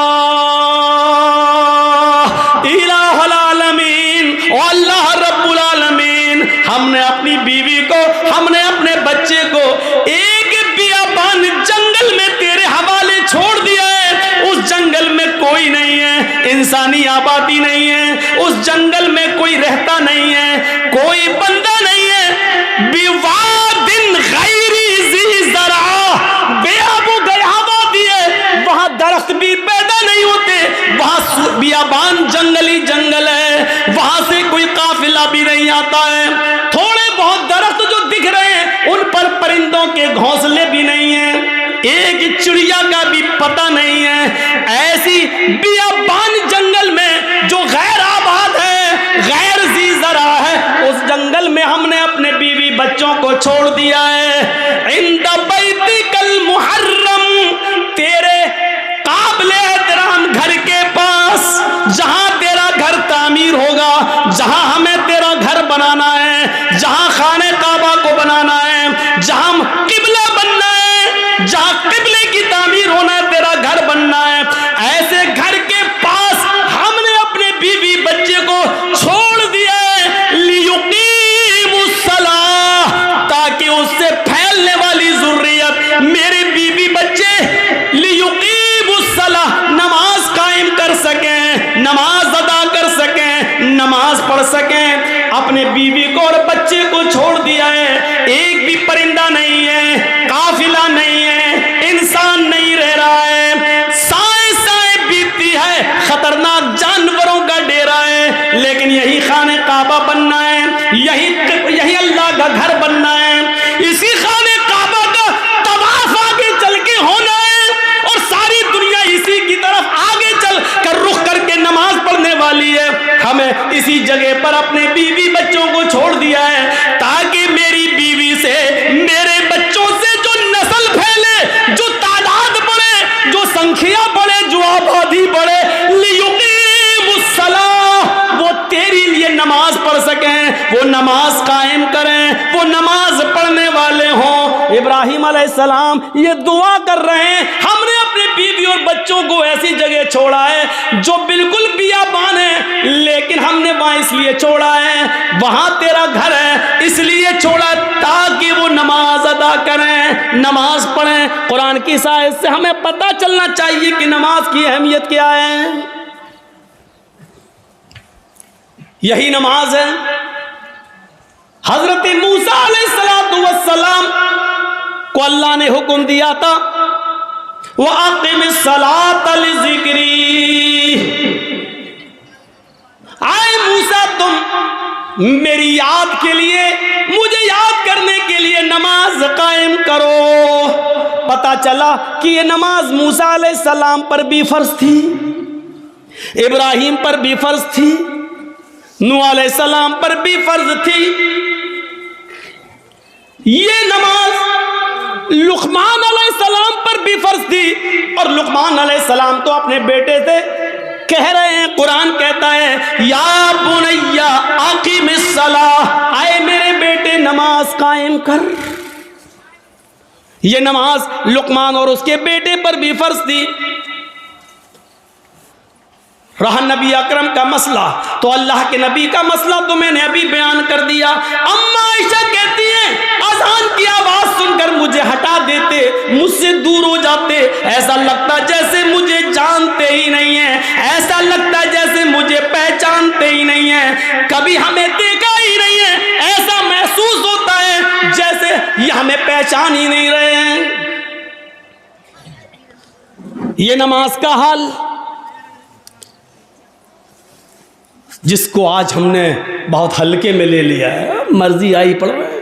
इलाहुल आलमीन, अल्लाह रब्बुल आलमीन, हमने अपनी बीवी को, हमने अपने बच्चे को एक बियाबान जंगल में तेरे हवाले छोड़ दिया है। उस जंगल में कोई नहीं है, इंसानी आबादी नहीं है, उस जंगल में कोई रहता नहीं है, कोई बंदा नहीं है। बिवादिन गैरि ज़ी ज़रा, बेआबू गैरआबादी है, वहां दरख्त भी पैदा नहीं होते, वहां बियाबान जंगली जंगल है, वहां से कोई काफिला भी नहीं आता है। थोड़े बहुत दरख्त जो दिख रहे हैं, उन पर परिंदों के घोंसले भी नहीं है, एक चिड़िया का भी पता नहीं है। ऐसी बियाबान जंगल में जो गैर आबाद है, गैर ज़ी ज़रा है, उस जंगल में हमने अपने बीवी बच्चों को छोड़ दिया है। इंद बैतिकल मुहर्रम, तेरे काबिले एहतराम घर के पास, जहां तेरा घर तामीर होगा, जहां हमें तेरा घर बनाना है, जहां खाने काबा को बनाना है, जहां किबला बनना है, जहां किबले की तामीर होना है, तेरा घर बनना है, ऐसे घर के पास हमने अपने बीवी बच्चे को छोड़ दिया है। लियुकीमुस सलाह, ताकि उससे फैलने वाली ज़ुर्रियत, मेरे बीवी बच्चे लियुकीमुस सलाह, नमाज कायम कर सकें, नमाज अदा कर सकें, नमाज पढ़ सकें। अपने बीवी को और बच्चे को छोड़ दिया है, एक भी परिंदा नहीं है, काफिला नहीं है, इंसान नहीं रह रहा है, साए साए बीतती है, खतरनाक जानवरों का डेरा है, लेकिन यही खाने काबा बनना है, यही अल्लाह का घर बनना है, इसी खाने काबा का तवाफ आगे चल के होना है, और सारी दुनिया इसी की तरफ आगे चल कर रुख करके नमाज पढ़ने वाली है। हमें इसी जगह पर अपने बीवी बच्चों को छोड़ दिया है, ताकि मेरी बीवी से, मेरे बच्चों से जो नस्ल फैले, जो तादाद बढ़े, जो संख्या बढ़े, जो आबादी बढ़े, लियुकीमुस सलाह, वो तेरी लिए नमाज पढ़ सकें, वो नमाज कायम करें, वो नमाज पढ़ने वाले हों। इब्राहिम अलैहिस्सलाम ये दुआ कर रहे हैं, हमने अपने बीवी और बच्चों को ऐसी जगह छोड़ा है जो बिल्कुल बियाबान है, लेकिन हमने वहां इसलिए छोड़ा है, वहां तेरा घर है इसलिए छोड़ा, ताकि वो नमाज अदा करें, नमाज पढ़ें। कुरान की आयत से हमें पता चलना चाहिए कि नमाज की अहमियत क्या है। यही नमाज है। हजरत मूसा अलैहिस्सलाम को अल्लाह ने हुक्म दिया था, व अक़िमिस्सलात लिज़िक्री, आए मूसा तुम मेरी याद के लिए, मुझे याद करने के लिए नमाज कायम करो। पता चला कि ये नमाज मूसा अलैहिस्सलाम पर भी फर्ज थी, इब्राहिम पर भी फर्ज थी, नूह अलैहिस्सलाम पर भी फर्ज थी। ये नमाज लुकमान अलैहिस्सलाम पर भी फर्ज थी, और लुकमान अलैहिस्सलाम तो अपने बेटे से कह रहे हैं, कुरान कहता है या बुनैया अक़िमिस्सलाह, आए मेरे बेटे नमाज कायम कर। ये नमाज लुकमान और उसके बेटे पर भी फर्ज थी। रहा नबी अकरम का मसला, तो अल्लाह के नबी का मसला तो मैंने अभी बयान कर दिया। अम्मा आयशा कहती हैं अज़ान की आवाज सुनकर मुझे हटा देते, मुझसे दूर हो जाते, ऐसा लगता जैसे मुझे जानते ही नहीं है, ऐसा लगता जैसे मुझे पहचानते ही नहीं है, कभी हमें देखा ही नहीं है, ऐसा महसूस होता है जैसे ये हमें पहचान ही नहीं रहे हैं। ये नमाज का हाल जिसको आज हमने बहुत हल्के में ले लिया है, मर्जी आई पढ़ रहे हैं।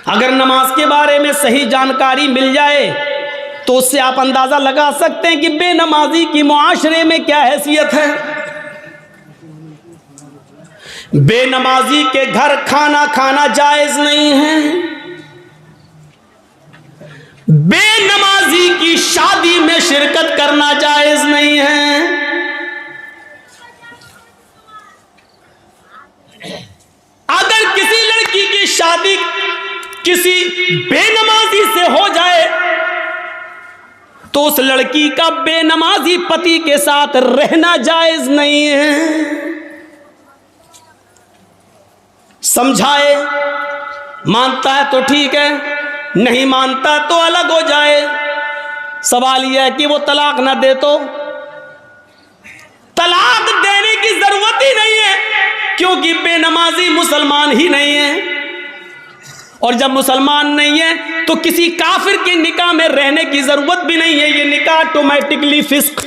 अगर नमाज के बारे में सही जानकारी मिल जाए तो उससे आप अंदाजा लगा सकते हैं कि बेनमाजी की मुआशरे में क्या हैसियत है। बेनमाजी के घर खाना खाना जायज नहीं है। शादी में शिरकत करना जायज नहीं है। अगर किसी लड़की की शादी किसी बेनमाजी से हो जाए तो उस लड़की का बेनमाजी पति के साथ रहना जायज नहीं है। समझाए, मानता है तो ठीक है, नहीं मानता तो अलग हो जाए। सवाल यह है कि वो तलाक ना दे तो तलाक देने की जरूरत ही नहीं है, क्योंकि बेनमाजी मुसलमान ही नहीं है। और जब मुसलमान नहीं है तो किसी काफिर के निकाह में रहने की जरूरत भी नहीं है। ये निकाह ऑटोमेटिकली फिस्क,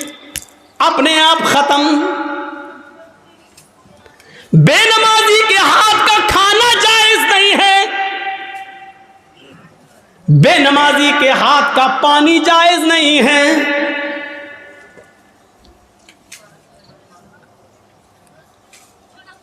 अपने आप खत्म। बेनमाजी के हाथ का खाना जायज नहीं है, बेनमाजी के हाथ का पानी जायज नहीं है।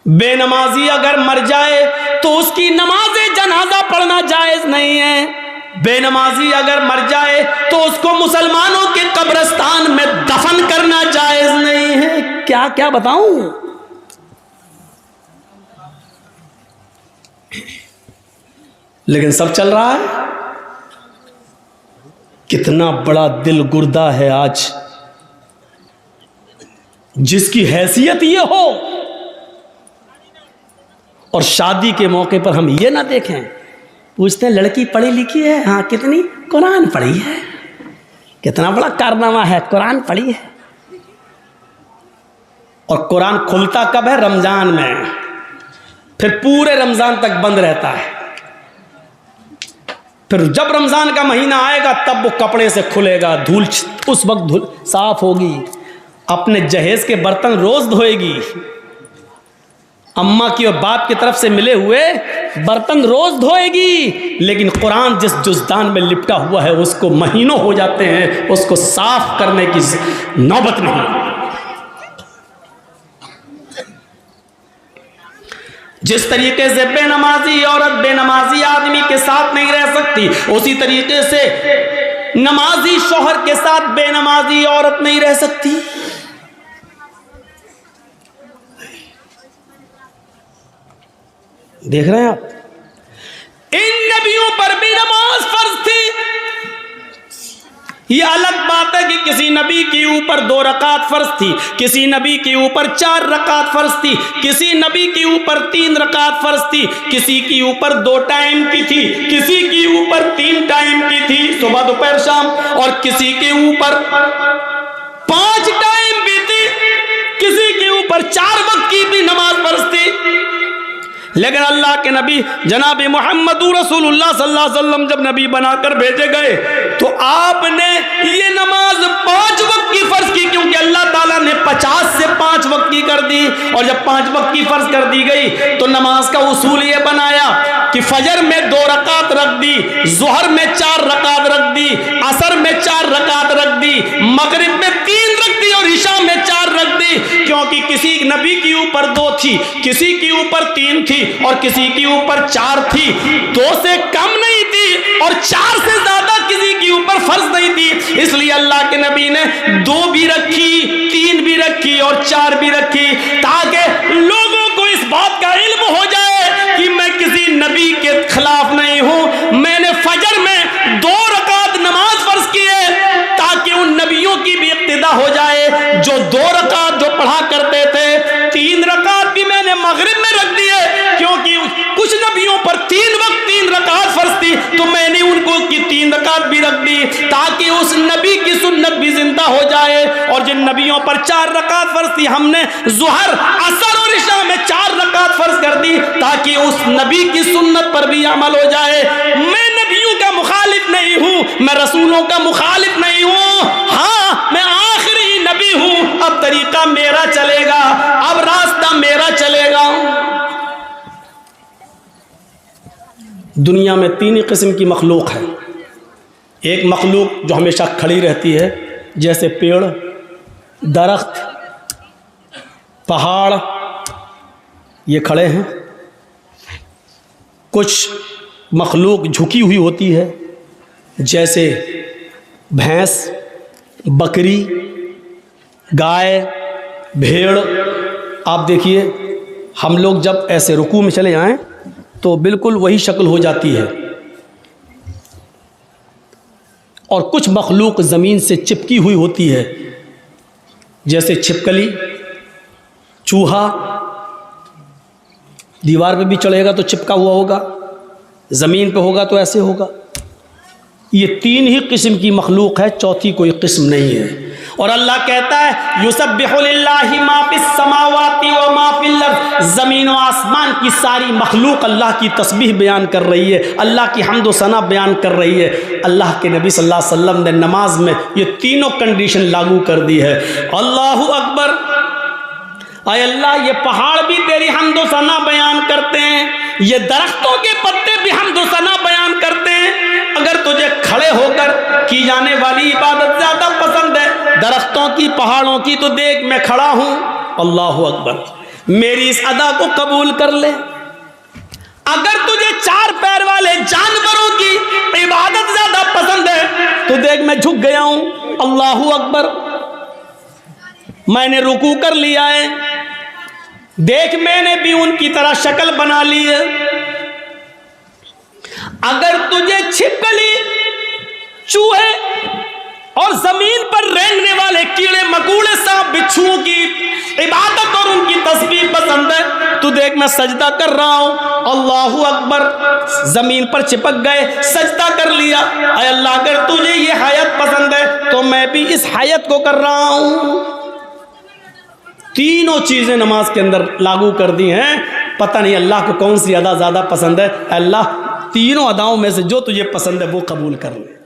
बेनमाजी अगर मर जाए तो उसकी नमाज़े जनाजा पढ़ना जायज नहीं है। बेनमाजी अगर मर जाए तो उसको मुसलमानों के कब्रिस्तान में दफन करना जायज नहीं है। क्या क्या बताऊं। लेकिन सब चल रहा है। कितना बड़ा दिल गुर्दा है आज, जिसकी हैसियत ये हो और शादी के मौके पर हम ये ना देखें। पूछते हैं लड़की पढ़ी लिखी है? हाँ। कितनी? कुरान पढ़ी है। कितना बड़ा कारनामा है, कुरान पढ़ी है। और कुरान खुलता कब है? रमजान में। फिर पूरे रमजान तक बंद रहता है। फिर जब रमजान का महीना आएगा तब वो कपड़े से खुलेगा, धूल उस वक्त धूल साफ होगी, अपने जहेज के बर्तन रोज धोएगी, अम्मा की और बाप की तरफ से मिले हुए बर्तन रोज धोएगी। लेकिन कुरान जिस जुज़दान में लिपटा हुआ है उसको महीनों हो जाते हैं, उसको साफ करने की नौबत नहीं। जिस तरीके से बेनमाजी औरत बेनमाजी आदमी के साथ नहीं रह सकती, उसी तरीके से नमाजी शौहर के साथ बेनमाजी औरत नहीं रह सकती। देख रहे हैं आप, इन नबियों पर भी नमाज फर्ज थी। यह अलग बात है कि किसी नबी के ऊपर 2 रकात फर्ज थी, किसी नबी के ऊपर 4 रकात फर्ज थी, किसी नबी के ऊपर 3 रकात फर्ज थी, किसी के ऊपर 2 टाइम की थी, किसी के ऊपर 3 टाइम की थी, सुबह दोपहर शाम, और किसी के ऊपर 5 टाइम की थी, किसी के ऊपर 4 वक्त की भी नमाज फर्ज थी। लेकिन अल्लाह के नबी जनाब मोहम्मद रसूलुल्लाह सल्लल्लाहु अलैहि वसल्लम जब नबी बनाकर भेजे गए तो आपने ये नमाज 5 वक्त की फर्ज की, क्योंकि अल्लाह ताला ने 50 से 5 वक्त की कर दी। और जब 5 वक्त की फर्ज कर दी गई तो नमाज का उसूल ये बनाया कि फजर में 2 रकात रख दी, जोहर में 4 रकात रख दी, असर में 4 रकात रख दी, मगरिब में 3 रख दी और इशा में 4 रख दी। क्योंकि किसी नबी के ऊपर 2 थी, किसी के ऊपर 3 थी और किसी के ऊपर 4 थी। 2 से कम नहीं थी और 4 से ज्यादा किसी के ऊपर फर्ज नहीं थी। इसलिए अल्लाह के नबी ने 2 भी रखी, 3 भी रखी और 4 भी रखी, ताकि लोगों को इस बात का इल्म हो जाए कि मैं किसी नबी के खिलाफ नहीं हूं। मैंने फजर में 2 रकात नमाज फर्ज की है ताकि उन नबियों की भी इक्तिदा हो जाए जो 2 रकात जो पढ़ा करते थे। 3 रकात भी मैंने मगरिब में रख दी है, क्योंकि कुछ नबियों पर 3 वक्त 3 रकात फर्ज थी, तो मैंने उनको की 3 रकात भी रख दी ताकि उस नबी की सुन्नत भी जिंदा हो जाए। और जिन नबियों पर 4 रकात फर्ज थी हमने जोहर, असर और इशा में 4 रकात फर्ज कर दी ताकि उस नबी की सुन्नत पर भी अमल हो जाए। मैं नबियों का मुखालिफ नहीं हूं, मैं रसूलों का मुखालिफ नहीं हूं। हाँ, मैं आखिरी नबी हूं। अब तरीका मेरा चलेगा, अब रास्ता मेरा चलेगा। दुनिया में 3 किस्म की मखलूक है। एक मखलूक जो हमेशा खड़ी रहती है, जैसे पेड़, दरख्त, पहाड़, ये खड़े हैं। कुछ मखलूक झुकी हुई होती है, जैसे भैंस, बकरी, गाय, भेड़। आप देखिए हम लोग जब ऐसे रुकू में चले जाएं तो बिल्कुल वही शक्ल हो जाती है, और कुछ मखलूक ज़मीन से चिपकी हुई होती है, जैसे छिपकली, चूहा। दीवार पे भी चढ़ेगा तो चिपका हुआ होगा, ज़मीन पे होगा तो ऐसे होगा। ये तीन ही किस्म की मखलूक है, चौथी कोई किस्म नहीं है। और अल्लाह कहता है युसब्बिहु लिल्लाहि मा फिस समावाति व मा फिल अर्द, ज़मीन व आसमान की सारी मखलूक अल्लाह की तस्बीह बयान कर रही है, अल्लाह की हम्द व सना बयान कर रही है। अल्लाह के नबी सल्लल्लाहु अलैहि वसल्लम ने नमाज में ये तीनों कंडीशन लागू कर दी है। अल्लाहु अकबर। आय अल्लाह, ये पहाड़ भी तेरी हम्द व सना बयान करते हैं, ये दरख्तों के पत्ते भी हम्द व सना बयान करते हैं। अगर तुझे खड़े होकर की जाने वाली इबादत ज़्यादा पसंद है दरख्तों की, पहाड़ों की, तो देख मैं खड़ा हूँ। अल्लाहु अकबर। मेरी इस अदा को कबूल कर ले। अगर तुझे चार पैर वाले जानवरों की इबादत ज़्यादा पसंद है तो देख मैं झुक गया हूँ। अल्लाहु अकबर। मैंने रुकू कर लिया है, देख मैंने भी उनकी तरह शक्ल बना ली है। अगर तुझे छिपकली, चूहे और जमीन पर रेंगने वाले कीड़े मकोड़े, सांप, बिच्छुओं की इबादत और उनकी तस्बीह पसंद है तो देख मैं सजदा कर रहा हूं। अल्लाहु अकबर। जमीन पर चिपक गए, सजदा कर लिया। ऐ अल्लाह, अगर तुझे ये हयात पसंद है तो मैं भी इस हयात को कर रहा हूं। तीनों चीजें नमाज के अंदर लागू कर दी हैं। पता नहीं अल्लाह को कौन सी अदा ज़्यादा पसंद है। अल्लाह तीनों अदाओं में से जो तुझे पसंद है वो कबूल कर ले।